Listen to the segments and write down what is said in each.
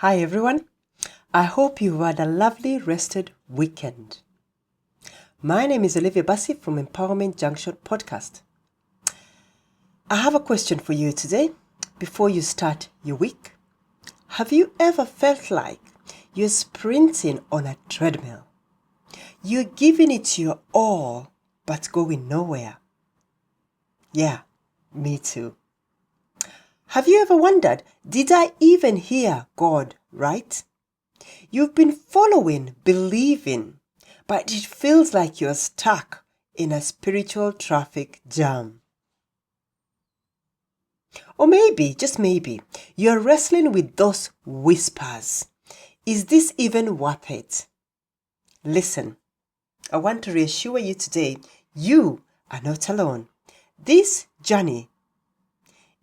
Hi everyone. I hope you had a lovely rested weekend. My name is Olivia Bassi from Empowerment Junction Podcast. I have a question for you today before you start your week. Have you ever felt like you're sprinting on a treadmill? You're giving it your all but going nowhere. Yeah, me too. Have you ever wondered, did I even hear God right? You've been following, believing, but it feels like you're stuck in a spiritual traffic jam. Or maybe, just maybe, you're wrestling with those whispers. Is this even worth it? Listen, I want to reassure you today, you are not alone. This journey,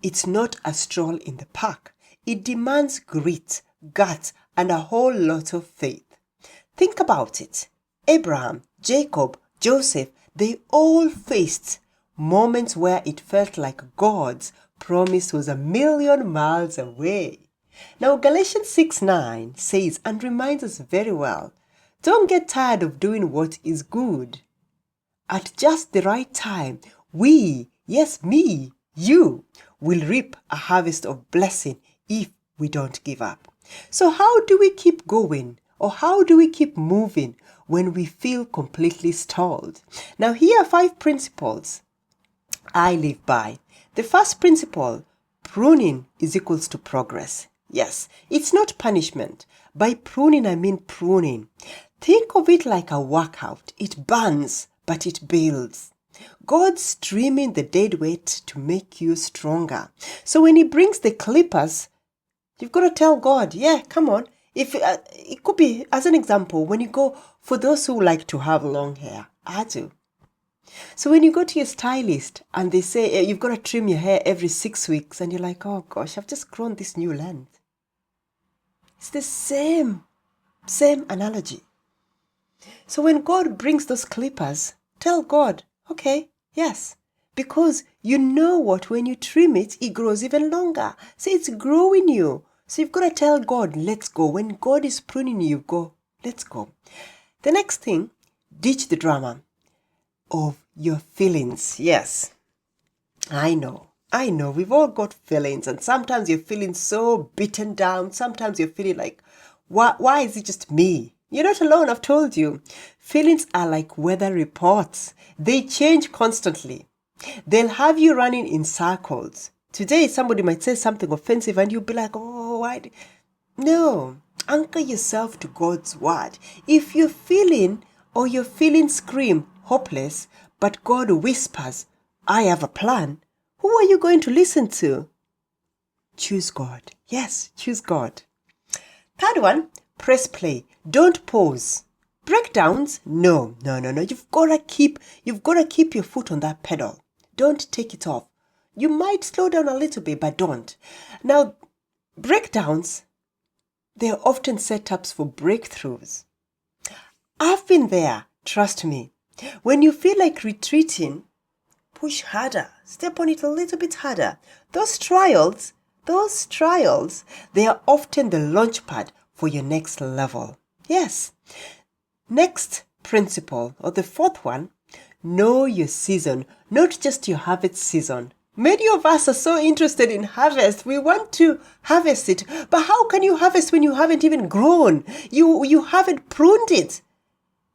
it's not a stroll in the park. It demands grit, guts, and a whole lot of faith. Think about it. Abraham, Jacob, Joseph, they all faced moments where it felt like God's promise was a million miles away. Now, Galatians 6:9 says and reminds us very well, don't get tired of doing what is good. At just the right time, we, yes, me, you, will reap a harvest of blessing if we don't give up. So how do we keep going? Or how do we keep moving when we feel completely stalled? Now, here are 5 principles I live by. The first principle, pruning is equals to progress. Yes, it's not punishment. By pruning, I mean pruning. Think of it like a workout. It burns, but it builds. God's trimming the dead weight to make you stronger. So when He brings the clippers, you've got to tell God, yeah, come on. If it could be, as an example, when you go, for those who like to have long hair, I do. So when you go to your stylist and they say you've got to trim your hair every 6 weeks and you're like, oh gosh, I've just grown this new length. It's the same analogy. So when God brings those clippers, tell God, okay, yes, because you know what, when you trim it, it grows even longer. So it's growing you. So you've got to tell God, let's go. When God is pruning you, go, let's go. The next thing, ditch the drama of your feelings. Yes, I know. We've all got feelings, and sometimes you're feeling so beaten down. Sometimes you're feeling like, why is it just me? You're not alone, I've told you. Feelings are like weather reports. They change constantly. They'll have you running in circles. Today, somebody might say something offensive and you'll be like, oh, why? No, anchor yourself to God's word. If you're feeling or your feelings scream hopeless, but God whispers, I have a plan, who are you going to listen to? Choose God. Yes, choose God. Third one, press play. Don't pause. Breakdowns? No. You've got to keep your foot on that pedal. Don't take it off. You might slow down a little bit, but don't. Now, breakdowns, they're often setups for breakthroughs. I've been there, trust me. When you feel like retreating, push harder. Step on it a little bit harder. Those trials, they are often the launch pad for your next level. Yes. Next principle, or the fourth one, know your season, not just your harvest season. Many of us are so interested in harvest. We want to harvest it. But how can you harvest when you haven't even grown? You haven't pruned it.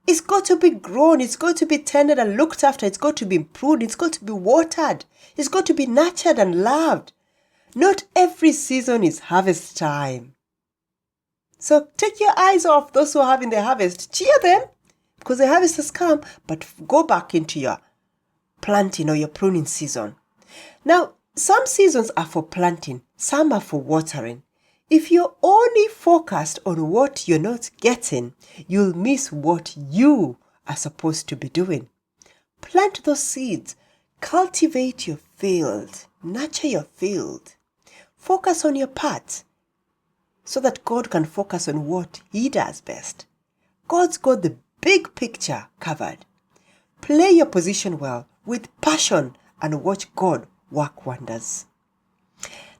It's got to be grown. It's got to be tended and looked after. It's got to be pruned. It's got to be watered. It's got to be nurtured and loved. Not every season is harvest time. So take your eyes off those who are having their harvest. Cheer them because the harvest has come. But go back into your planting or your pruning season. Now, some seasons are for planting. Some are for watering. If you're only focused on what you're not getting, you'll miss what you are supposed to be doing. Plant those seeds. Cultivate your field. Nurture your field. Focus on your part so that God can focus on what He does best. God's got the big picture covered. Play your position well with passion and watch God work wonders.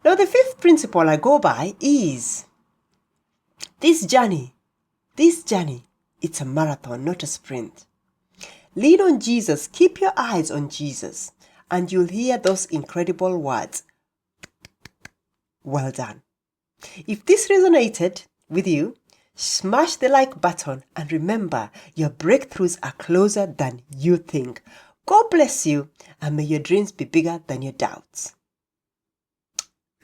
Now, the fifth principle I go by is This journey, it's a marathon, not a sprint. Lean on Jesus, keep your eyes on Jesus, and you'll hear those incredible words. Well done. If this resonated with you, smash the like button and remember, your breakthroughs are closer than you think. God bless you, and may your dreams be bigger than your doubts.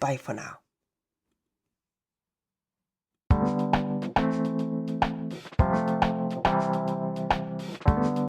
Bye for now.